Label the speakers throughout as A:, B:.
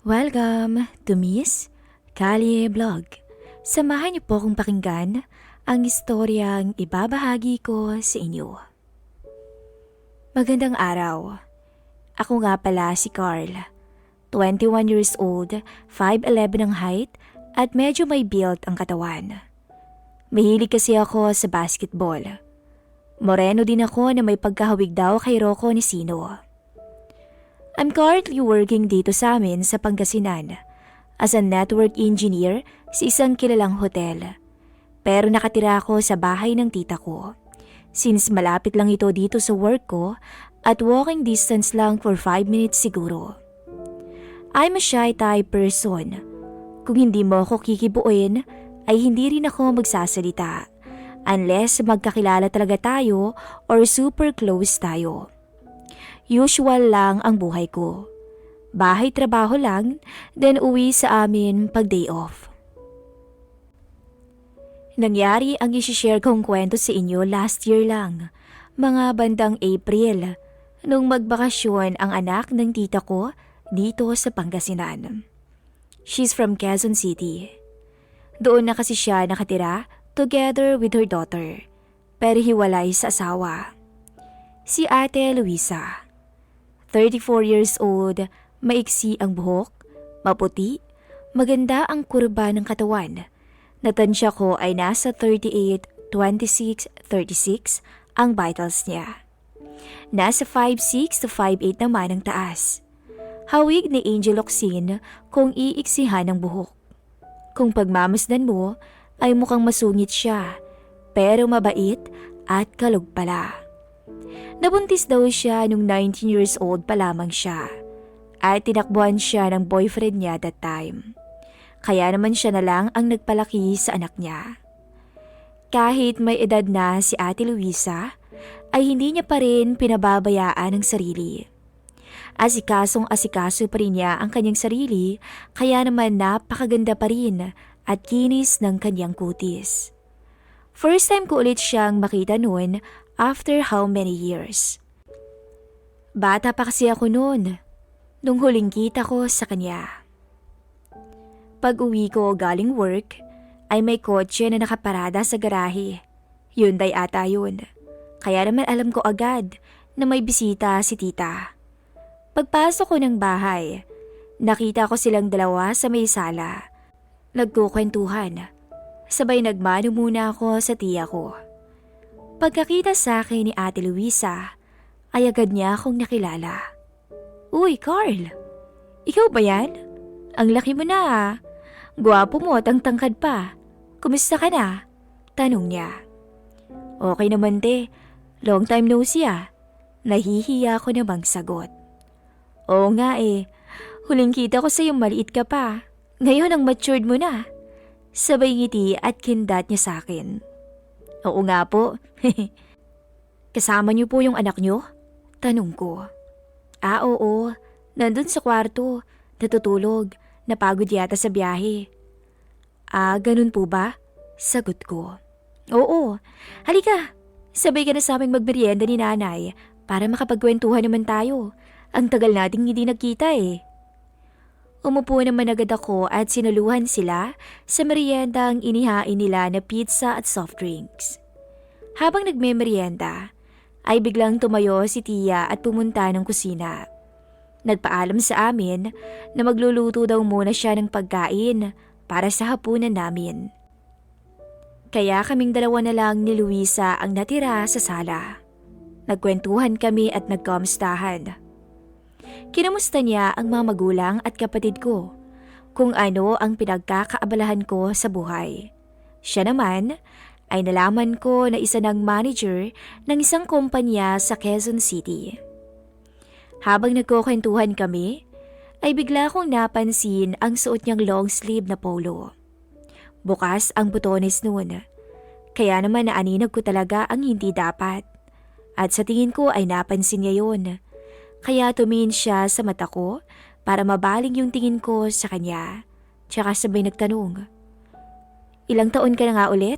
A: Welcome to Miss Kalye Vlog. Samahan niyo po kong pakinggan ang istoryang ibabahagi ko sa inyo. Magandang araw. Ako nga pala si Carl. 21 years old, 5'11 ang height at medyo may build ang katawan. Mahilig kasi ako sa basketball. Moreno din ako na may pagkahawig daw kay Rocco Nisino. I'm currently working dito sa amin sa Pangasinan as a network engineer sa isang kilalang hotel. Pero nakatira ako sa bahay ng tita ko since malapit lang ito dito sa work ko at walking distance lang for 5 minutes siguro. I'm a shy type person. Kung hindi mo ako kikibuin ay hindi rin ako magsasalita unless magkakilala talaga tayo or super close tayo. Usual lang ang buhay ko. Bahay-trabaho lang, then uwi sa amin pag day off. Nangyari ang isishare kong kwento sa inyo last year lang, mga bandang April, nung magbakasyon ang anak ng tita ko dito sa Pangasinan. She's from Quezon City. Doon na kasi siya nakatira together with her daughter, pero hiwalay sa asawa. Si Ate Luisa. 34 years old, maiksi ang buhok, maputi, maganda ang kurba ng katawan. Natansya ko ay nasa 38, 26, 36 ang vitals niya. Nasa 5'6 to 5'8 naman ang taas. Hawig ni Angel Locsin kung iiksihan ng buhok. Kung pagmamasdan mo ay mukhang masungit siya, pero mabait at kalog pala. Nabuntis daw siya nung 19 years old pa lamang siya at tinakbuhan siya ng boyfriend niya that time. Kaya naman siya na lang ang nagpalaki sa anak niya. Kahit may edad na si Ate Luisa, ay hindi niya pa rin pinababayaan ang sarili. Asikasong-asikaso pa rin niya ang kanyang sarili, kaya naman napakaganda pa rin at kinis ng kanyang kutis. First time ko ulit siyang makita noon after how many years. Bata pa kasi ako noon, nung huling kita ko sa kanya. Pag uwi ko galing work, ay may kotse na nakaparada sa garahe. Hyundai ata yun. Kaya naman alam ko agad na may bisita si tita. Pagpasok ko ng bahay, nakita ko silang dalawa sa may sala. Nagkukwentuhan. Sabay nagmano muna ako sa tiya ko. Pagkakita sa akin ni Ate Luisa, ay agad niya akong nakilala. Uy, Carl! Ikaw ba yan? Ang laki mo na ah. Gwapo mo at ang tangkad pa. Kumusta ka na? Tanong niya. Okay naman te. Long time no see ah. Nahihiya ko namang sagot. Oo nga eh. Huling kita ko sa'yo maliit ka pa. Ngayon ang matured mo na. Sabay ngiti at kindat niya sa akin. Oo nga po. Kasama niyo po yung anak niyo? Tanong ko. Oo. Nandun sa kwarto. Natutulog. Napagod yata sa biyahe. Ganun po ba? Sagot ko. Oo. Halika. Sabay ka na sa aming magmerienda ni nanay para makapagkwentuhan naman tayo. Ang tagal nating hindi nagkita eh. Umupo naman agad ako at sinuluhan sila sa meriendang inihain nila na pizza at soft drinks. Habang nagme-merienda, ay biglang tumayo si tiya at pumunta ng kusina. Nagpaalam sa amin na magluluto daw muna siya ng pagkain para sa hapunan namin. Kaya kaming dalawa na lang ni Luisa ang natira sa sala. Nagkwentuhan kami at nagkamustahan. Kinamusta niya ang mga magulang at kapatid ko, kung ano ang pinagkakaabalahan ko sa buhay. Siya naman ay nalaman ko na isa ng manager ng isang kumpanya sa Quezon City. Habang nagkukwentuhan kami, ay bigla kong napansin ang suot niyang long sleeve na polo. Bukas ang butones noon, kaya naman naaninag ko talaga ang hindi dapat. At sa tingin ko ay napansin niya yun. Kaya tumingin siya sa mata ko para mabaling yung tingin ko sa kanya. Tsaka sabay nagtanong, ilang taon ka na nga ulit?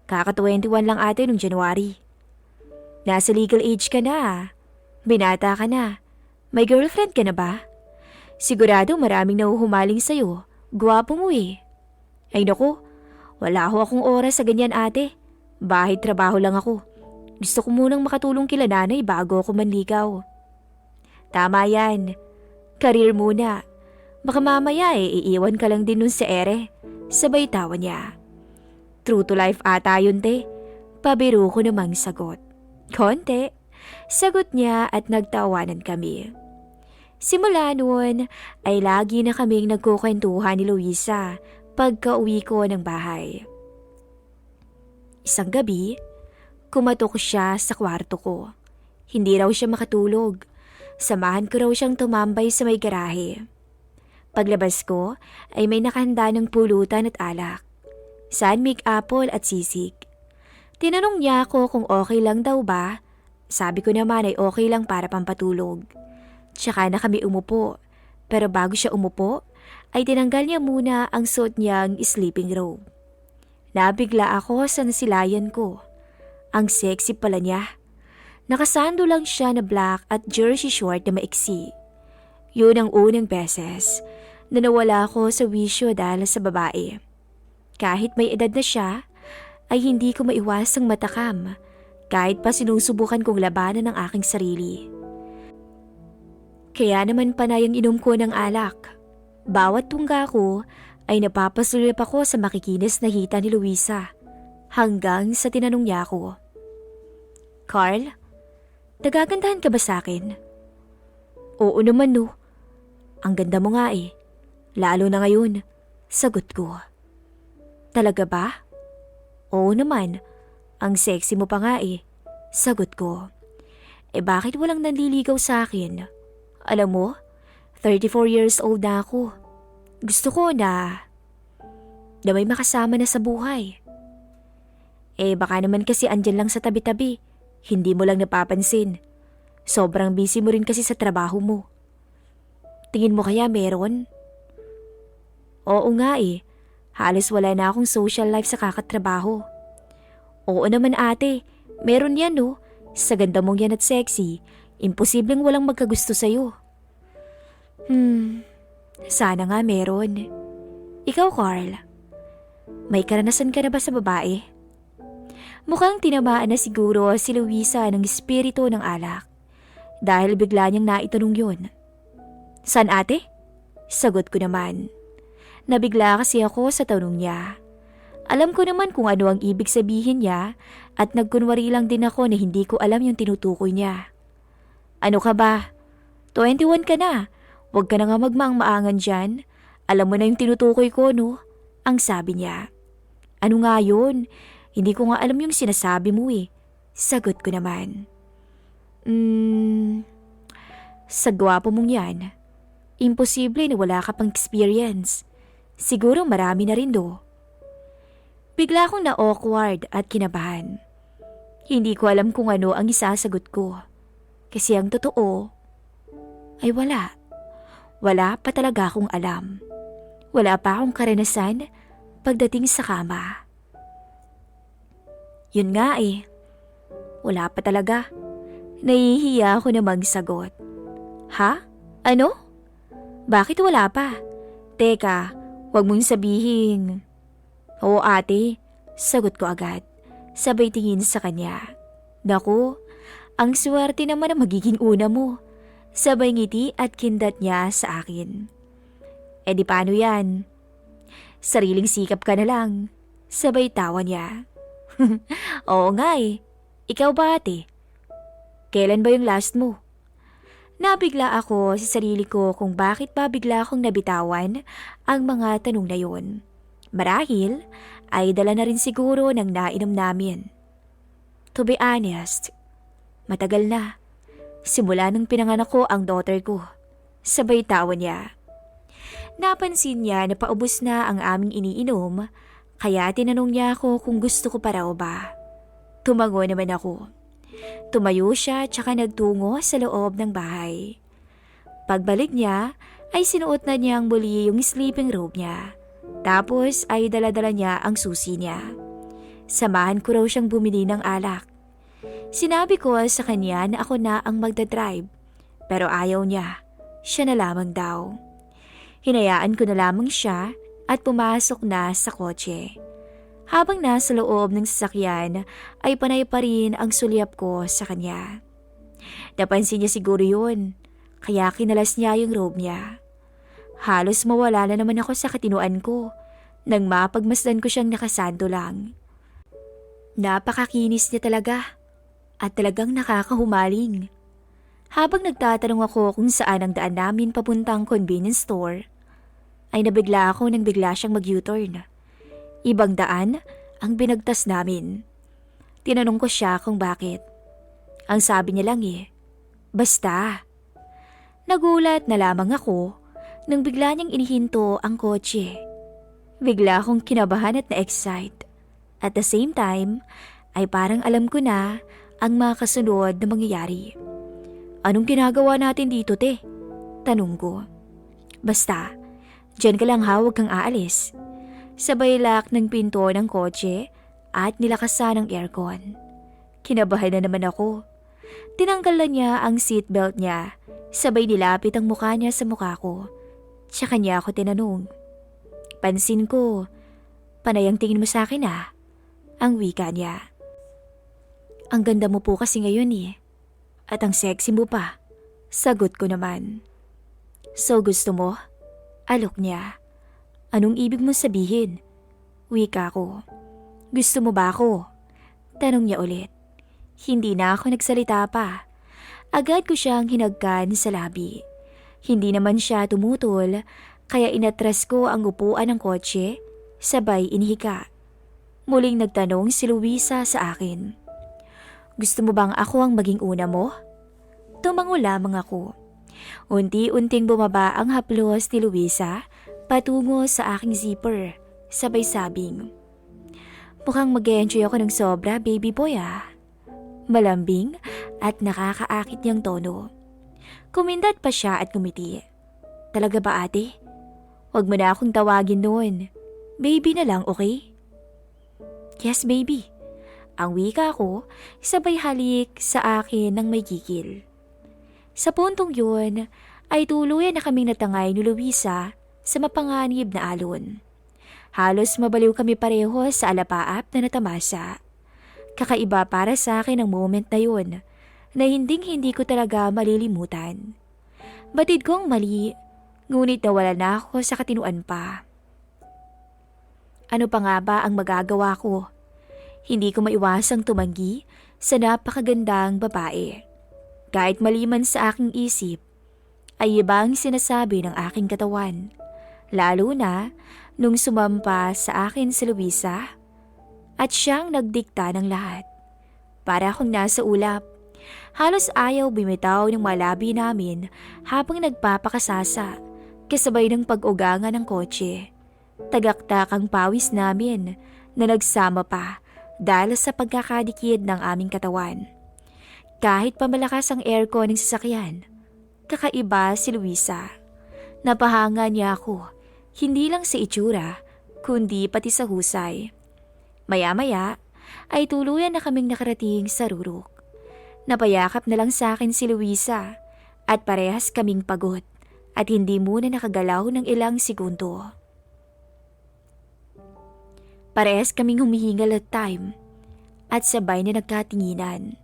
A: Kaka-21 lang ate nung January. Nasa legal age ka na. Binata ka na. May girlfriend ka na ba? Sigurado maraming nahuhumaling sa'yo. Gwapo mo eh. Ay naku, wala ho akong oras sa ganyan ate. Bahay trabaho lang ako. Gusto ko munang makatulong kila nanay bago ako manligaw. Tama yan. Career muna. Baka mamaya iiwan ka lang din nun sa ere. Sabay tawa niya. True to life ata yun te. Pabiro ko namang sagot. Konti. Sagot niya at nagtawanan kami. Simula noon ay lagi na kaming nagkukwentuhan ni Luisa pagka-uwi ko ng bahay. Isang gabi, kumatok siya sa kwarto ko. Hindi raw siya makatulog. Samahan ko raw siyang tumambay sa may garahe. Paglabas ko ay may nakahanda ng pulutan at alak. Sunmilk apple at sisig. Tinanong niya ako kung okay lang daw ba. Sabi ko naman ay okay lang para pampatulog. Tsaka na kami umupo. Pero bago siya umupo, ay tinanggal niya muna ang suot niyang sleeping robe. Nabigla ako sa nasilayan ko. Ang sexy pala niya. Nakasando lang siya na black at jersey short na maiksi. Yun ang unang beses na nawala ako sa wisyo dahil sa babae. Kahit may edad na siya, ay hindi ko maiwasang matakam kahit pa sinusubukan kong labanan ang aking sarili. Kaya naman panay ang inom ko ng alak. Bawat tungga ko ay napapasulip ako sa makikinis na hita ni Luisa hanggang sa tinanong niya ako. Carl, nagagandahan ka ba sa akin? Oo naman no. Ang ganda mo nga eh. Lalo na ngayon. Sagot ko. Talaga ba? Oo naman. Ang sexy mo pa nga eh. Sagot ko. Bakit walang nanliligaw sa akin? Alam mo, 34 years old na ako. Gusto ko na may makasama na sa buhay. Baka naman kasi andyan lang sa tabi-tabi. Hindi mo lang napapansin. Sobrang busy mo rin kasi sa trabaho mo. Tingin mo kaya meron? Oo nga eh. Halos wala na akong social life sa kakatrabaho. Oo naman ate. Meron yan no. Sa ganda mong yan at sexy. Imposibleng walang magkagusto sa'yo. Sana nga meron. Ikaw, Carl, may karanasan ka na ba sa babae? Mukhang tinamaan na siguro si Luisa ng espiritu ng alak dahil bigla niyang naitanong yun. San ate? Sagot ko naman. Nabigla kasi ako sa tanong niya. Alam ko naman kung ano ang ibig sabihin niya at nagkunwari lang din ako na hindi ko alam yung tinutukoy niya. Ano ka ba? 21 ka na. Huwag ka na nga magmaang-maangan dyan. Alam mo na yung tinutukoy ko, no? Ang sabi niya. Ano nga yun? Hindi ko nga alam yung sinasabi mo eh. Sagot ko naman. Sa gwapo mong yan, imposible na wala ka pang experience. Siguro marami na rin do. Bigla akong na-awkward at kinabahan. Hindi ko alam kung ano ang isasagot ko. Kasi ang totoo ay wala. Wala pa talaga akong alam. Wala pa akong karanasan pagdating sa kama. Yun nga eh. Wala pa talaga. Nahihiya ako na magsagot. Ha? Ano? Bakit wala pa? Teka, wag mong sabihin. Oo ate, sagot ko agad. Sabay tingin sa kanya. Naku, ang swerte naman na magiging una mo. Sabay ngiti at kindat niya sa akin. Di paano yan? Sariling sikap ka na lang. Sabay tawa niya. Oo nga eh. Ikaw ba ate? Kailan ba yung last mo? Nabigla ako sa sarili ko kung bakit ba bigla akong nabitawan ang mga tanong na yun. Marahil ay dala na rin siguro ng nainom namin. To be honest, matagal na. Simula nang pinanganak ko ang daughter ko. Sabay tawa niya. Napansin niya na paubos na ang aming iniinom, kaya tinanong niya ako kung gusto ko pa raw ba. Tumango naman ako. Tumayo siya tsaka nagtungo sa loob ng bahay. Pagbalik niya ay sinuot na niyang muli yung sleeping robe niya. Tapos ay dala-dala niya ang susi niya. Samahan ko raw siyang bumili ng alak. Sinabi ko sa kanya na ako na ang magdadrive, pero ayaw niya. Siya na lamang daw. Hinayaan ko na lamang siya at pumasok na sa kotse. Habang nasa loob ng sasakyan ay panay pa rin ang sulyap ko sa kanya. Napansin niya siguro yun, kaya kinalas niya yung robe niya. Halos mawala na naman ako sa katinuan ko nang mapagmasdan ko siyang nakasanto lang. Napakakinis niya talaga at talagang nakakahumaling. Habang nagtatanong ako kung saan ang daan namin papuntang convenience store, ay nabigla ako nang bigla siyang mag-U-turn. Ibang daan ang binagtas namin. Tinanong ko siya kung bakit. Ang sabi niya lang basta. Nagulat na lamang ako nang bigla niyang inihinto ang kotse. Bigla akong kinabahan at na-excite. At the same time, ay parang alam ko na ang mga kasunod na mangyayari. Anong ginagawa natin dito, te? Tanong ko. Basta, dyan ka lang huwag kang aalis. Sabay lock ng pinto ng kotse at nilakasan ng aircon. Kinabahan na naman ako. Tinanggal na niya ang seatbelt niya, sabay nilapit ang mukha niya sa mukha ko. Tsaka niya ako tinanong. Pansin ko, panay ang tingin mo sa akin ang wika niya. Ang ganda mo po kasi ngayon at ang sexy mo pa. Sagot ko naman. So gusto mo? Alok niya. Anong ibig mo sabihin? Wika ko. Gusto mo ba ako? Tanong niya ulit. Hindi na ako nagsalita pa. Agad ko siyang hinagkan sa labi. Hindi naman siya tumutol, kaya inatras ko ang upuan ng kotse, sabay inihika. Muling nagtanong si Luisa sa akin. Gusto mo bang ako ang maging una mo? Tumango lamang ako. Unti-unting bumaba ang haplos ni Luisa patungo sa aking zipper, sabay sabing. Mukhang mag-enjoy ako ng sobra, baby boy Malambing at nakakaakit niyang tono. Kumindat pa siya at ngumiti. Talaga ba ate? Huwag mo na akong tawagin noon. Baby na lang, okay? Yes, baby. Ang wika ko, sabay halik sa akin ng may gigil. Sa puntong yun, ay tuluyan na kaming natangay ni Luisa sa mapanganib na alon. Halos mabaliw kami pareho sa alapaap na natamasa. Kakaiba para sa akin ang moment na yun, na hindi ko talaga malilimutan. Batid kong mali, ngunit nawala na ako sa katinuan pa. Ano pa nga ba ang magagawa ko? Hindi ko maiwasang tumanggi sa napakagandang babae. Kahit maliman sa aking isip, ay ibang sinasabi ng aking katawan. Lalo na nung sumampa sa akin si Luisa at siyang nagdikta ng lahat. Para akong nasa ulap. Halos ayaw bumitaw ng malabi namin habang nagpapakasasa kasabay ng pag-ugangan ng kotse. Tagaktak ang pawis namin na nagsama pa dahil sa pagkakadikid ng aming katawan. Kahit pamalakas ang aircon ng sasakyan, kakaiba si Luisa. Napahanga niya ako, hindi lang sa itsura, kundi pati sa husay. Maya-maya ay tuluyan na kaming nakarating sa rurok. Napayakap na lang sa akin si Luisa at parehas kaming pagod at hindi muna nakagalaw ng ilang segundo. Parehas kaming humihingal at time at sabay na nagkatinginan.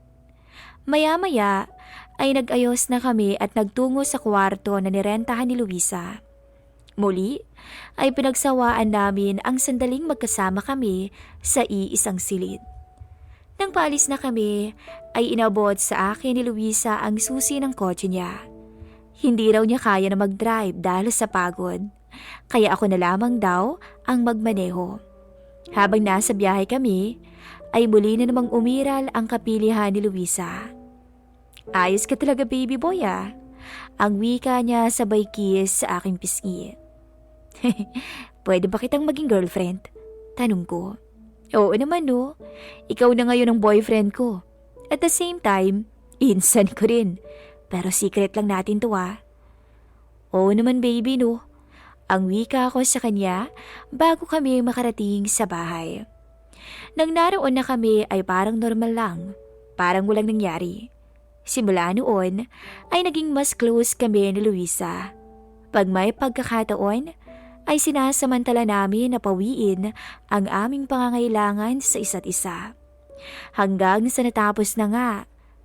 A: Maya-maya ay nag-ayos na kami at nagtungo sa kwarto na nirentahan ni Luisa. Muli ay pinagsawaan namin ang sandaling magkasama kami sa iisang silid. Nang paalis na kami, ay inabot sa akin ni Luisa ang susi ng kotse niya. Hindi raw niya kaya na mag-drive dahil sa pagod, kaya ako na lamang daw ang magmaneho. Habang nasa biyahe kami, ay muli na namang umiral ang kapilihan ni Luisa. Ayos ka talaga baby boy Ang wika niya sabay kiss sa aking pisngi. Pwede ba kitang maging girlfriend? Tanong ko. Oo naman no. Ikaw na ngayon ang boyfriend ko. At the same time, insan ko rin. Pero secret lang natin to Oo naman baby no. Ang wika ko sa kanya bago kami makarating sa bahay. Nang naroon na kami ay parang normal lang. Parang walang nangyari. Simula noon ay naging mas close kami ni Luisa. Pag may pagkakataon, ay sinasamantala namin na pawiin ang aming pangangailangan sa isa't isa. Hanggang sa natapos na nga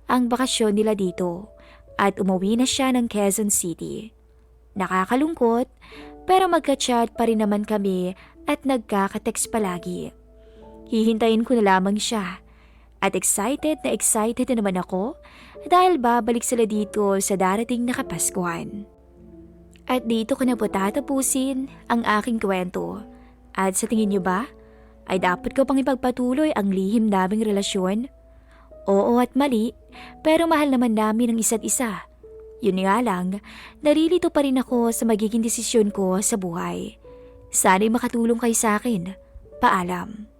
A: ang bakasyon nila dito at umuwi na siya ng Quezon City. Nakakalungkot pero magka-chat pa rin naman kami at nagkaka-text palagi. Hihintayin ko na lamang siya at excited na naman ako dahil babalik sila dito sa darating na Kapaskuhan. At dito ko na po tatapusin ang aking kwento. At sa tingin niyo ba, ay dapat ko pang ipagpatuloy ang lihim naming relasyon? Oo at mali, pero mahal naman namin ang isa't isa. Yun nga lang, narilito pa rin ako sa magiging desisyon ko sa buhay. Sana'y makatulong kayo sa akin. Paalam.